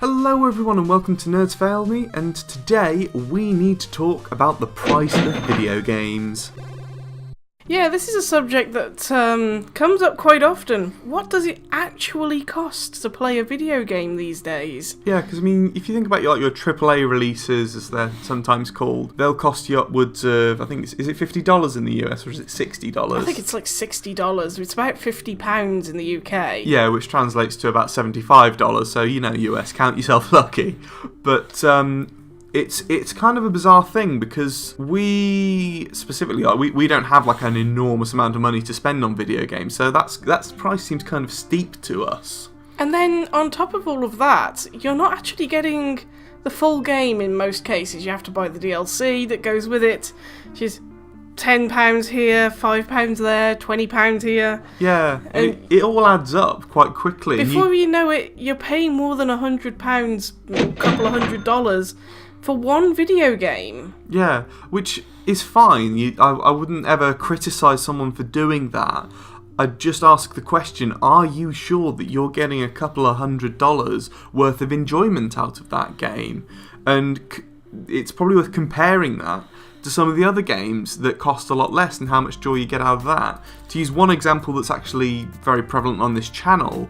Hello everyone and welcome to Nerds Fail Me, and today we need to talk about the price of video games. Yeah, this is a subject that comes up quite often. What does it actually cost to play a video game these days? Yeah, because if you think about your AAA releases, as they're sometimes called, they'll cost you upwards of, I think, is it $50 in the US or is it $60? I think it's like $60. It's about £50 in the UK. Yeah, which translates to about $75, so US, count yourself lucky. But It's kind of a bizarre thing because we specifically we don't have like an enormous amount of money to spend on video games, so that price seems kind of steep to us. And then on top of all of that, you're not actually getting the full game in most cases. You have to buy the DLC that goes with it, which is £10 here, £5 there, £20 here. Yeah, and it all adds up quite quickly. Before you know it, you're paying more than £100, a couple of $100 for one video game. Yeah, which is fine. I wouldn't ever criticise someone for doing that. I'd just ask the question, are you sure that you're getting a couple of $100 worth of enjoyment out of that game? And it's probably worth comparing that to some of the other games that cost a lot less and how much joy you get out of that. To use one example that's actually very prevalent on this channel,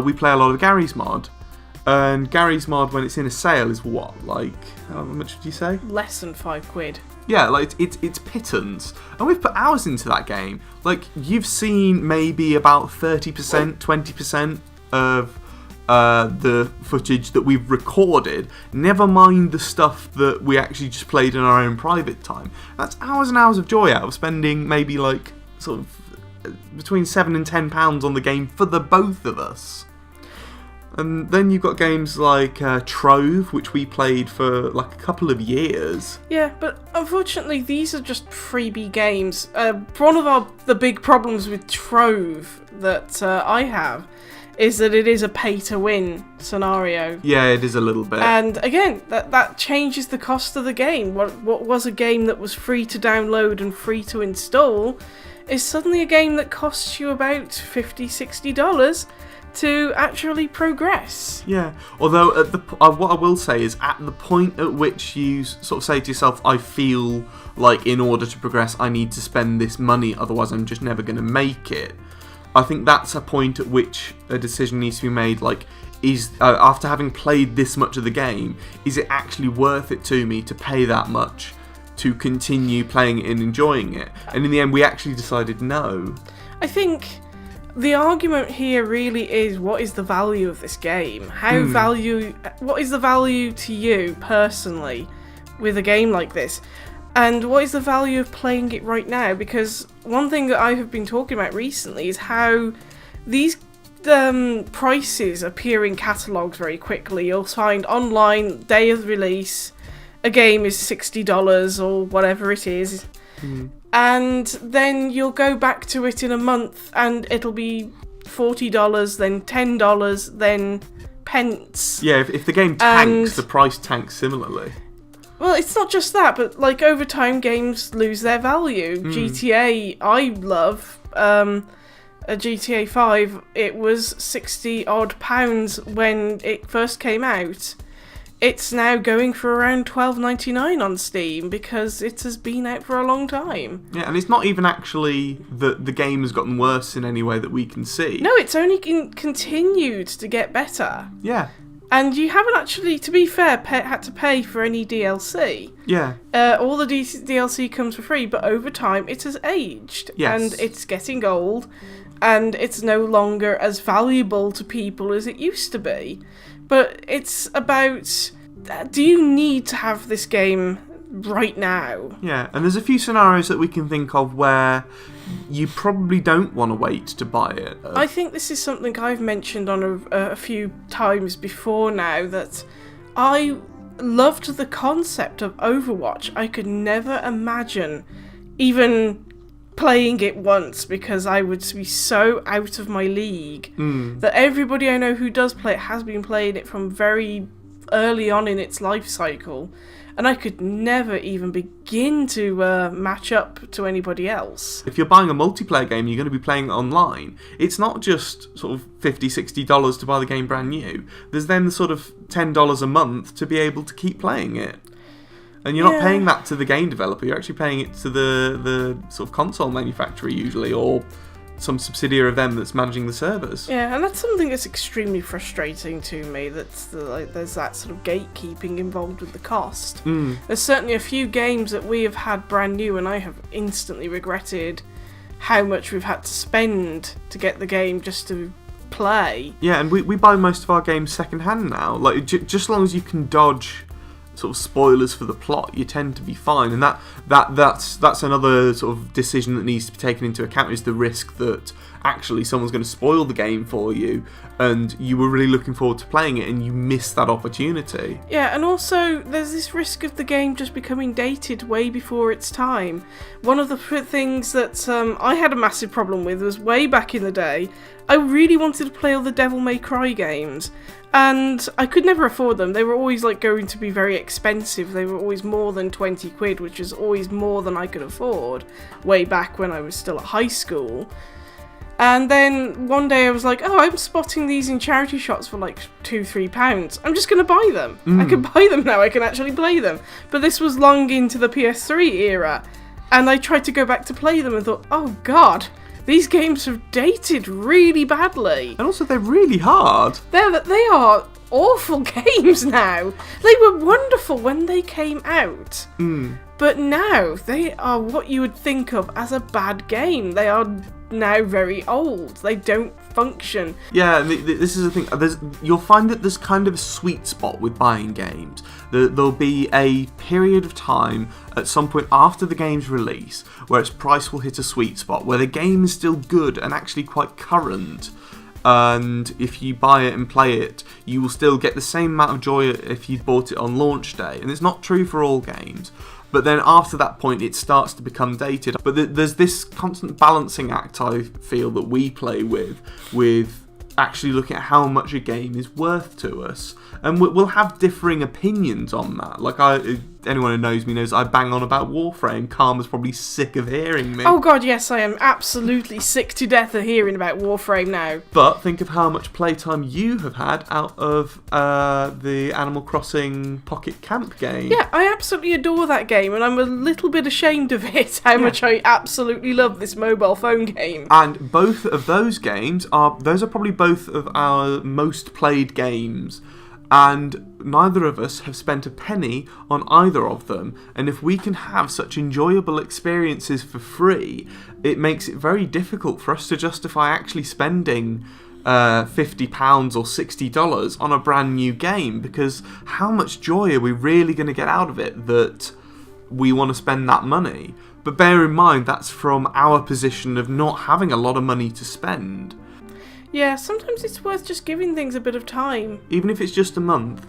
we play a lot of Gary's Mod. And Gary's Mod, when it's in a sale, is what? Like, how much did you say? Less than £5. Yeah, like it's pittance. And we've put hours into that game. Like, you've seen maybe about 30%, 20% of the footage that we've recorded. Never mind the stuff that we actually just played in our own private time. That's hours and hours of joy out of spending maybe like sort of between £7 and £10 on the game for the both of us. And then you've got games like Trove, which we played for like a couple of years. Yeah, but unfortunately these are just freebie games. One of the big problems with Trove that I have is that it is a pay-to-win scenario. Yeah, it is a little bit. And again, that changes the cost of the game. What was a game that was free to download and free to install is suddenly a game that costs you about $50, $60 to actually progress. Yeah, although what I will say is at the point at which you sort of say to yourself, I feel like in order to progress I need to spend this money, otherwise I'm just never going to make it, I think that's a point at which a decision needs to be made, like, is after having played this much of the game, is it actually worth it to me to pay that much to continue playing it and enjoying it? And in the end we actually decided no. I think the argument here really is, what is the value of this game? What is the value to you personally with a game like this? And what is the value of playing it right now? Because one thing that I have been talking about recently is how these prices appear in catalogues very quickly. You'll find online, day of release, a game is $60 or whatever it is. And then you'll go back to it in a month and it'll be $40, then $10, then pence. Yeah, if the game tanks, the price tanks similarly. Well, it's not just that, but like over time games lose their value. GTA, I love, a GTA 5, it was £60 odd when it first came out. It's now going for around $12.99 on Steam because it has been out for a long time. Yeah, and it's not even actually that the game has gotten worse in any way that we can see. No, it's only continued to get better. Yeah. And you haven't actually, to be fair, had to pay for any DLC. Yeah. All the DLC comes for free, but over time it has aged. Yes. And it's getting old, and it's no longer as valuable to people as it used to be. But it's about, do you need to have this game right now? Yeah, and there's a few scenarios that we can think of where you probably don't want to wait to buy it. I think this is something I've mentioned on a few times before now, that I loved the concept of Overwatch. I could never imagine even playing it once because I would be so out of my league that everybody I know who does play it has been playing it from very early on in its life cycle, and I could never even begin to match up to anybody else. If you're buying a multiplayer game, you're going to be playing it online. It's not just sort of $50, $60 to buy the game brand new. There's then sort of $10 a month to be able to keep playing it. And you're not paying that to the game developer, you're actually paying it to the sort of console manufacturer usually, or some subsidiary of them that's managing the servers. Yeah, and that's something that's extremely frustrating to me, there's that sort of gatekeeping involved with the cost. There's certainly a few games that we have had brand new and I have instantly regretted how much we've had to spend to get the game just to play. Yeah, and we buy most of our games second-hand now. Like, just as long as you can dodge sort of spoilers for the plot, you tend to be fine, and that's another sort of decision that needs to be taken into account, is the risk that actually someone's going to spoil the game for you and you were really looking forward to playing it and you missed that opportunity. Yeah, and also there's this risk of the game just becoming dated way before its time. One of the things that I had a massive problem with was way back in the day, I really wanted to play all the Devil May Cry games, and I could never afford them. They were always like going to be very expensive. They were always more than 20 quid, which is always more than I could afford way back when I was still at high school. And then one day I was like, oh, I'm spotting these in charity shops for like £2-3. I'm just going to buy them. I can buy them now, I can actually play them. But this was long into the PS3 era, and I tried to go back to play them and thought, oh god, these games have dated really badly. And also they're really hard. They are awful games now. They were wonderful when they came out. But now they are what you would think of as a bad game. They are now very old. They don't function. Yeah, this is the thing. You'll find that there's kind of a sweet spot with buying games. There'll be a period of time at some point after the game's release where its price will hit a sweet spot, where the game is still good and actually quite current. And if you buy it and play it, you will still get the same amount of joy if you bought it on launch day. And it's not true for all games. But then after that point, it starts to become dated. But there's this constant balancing act, I feel, that we play with actually looking at how much a game is worth to us. And we'll have differing opinions on that. Like, anyone who knows me knows I bang on about Warframe. Karma's probably sick of hearing me. Oh god, yes, I am absolutely sick to death of hearing about Warframe now. But think of how much playtime you have had out of the Animal Crossing Pocket Camp game. Yeah, I absolutely adore that game, and I'm a little bit ashamed of it, how much I absolutely love this mobile phone game. And both of those games are probably both of our most played games. And neither of us have spent a penny on either of them. And if we can have such enjoyable experiences for free, it makes it very difficult for us to justify actually spending £50 or $60 on a brand new game, because how much joy are we really going to get out of it that we want to spend that money? But bear in mind, that's from our position of not having a lot of money to spend. Yeah, sometimes it's worth just giving things a bit of time. Even if it's just a month.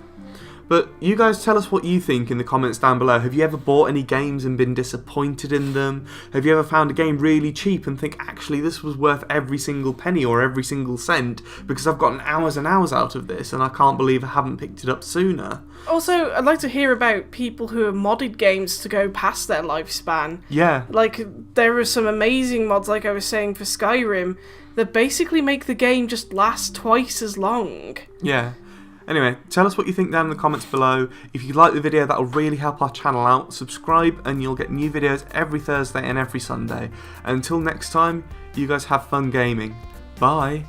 But you guys tell us what you think in the comments down below. Have you ever bought any games and been disappointed in them? Have you ever found a game really cheap and think, actually, this was worth every single penny or every single cent because I've gotten hours and hours out of this and I can't believe I haven't picked it up sooner? Also, I'd like to hear about people who have modded games to go past their lifespan. Yeah. Like, there are some amazing mods, like I was saying, for Skyrim, that basically make the game just last twice as long. Yeah. Anyway, tell us what you think down in the comments below. If you like the video, that'll really help our channel out. Subscribe and you'll get new videos every Thursday and every Sunday. And until next time, you guys have fun gaming. Bye.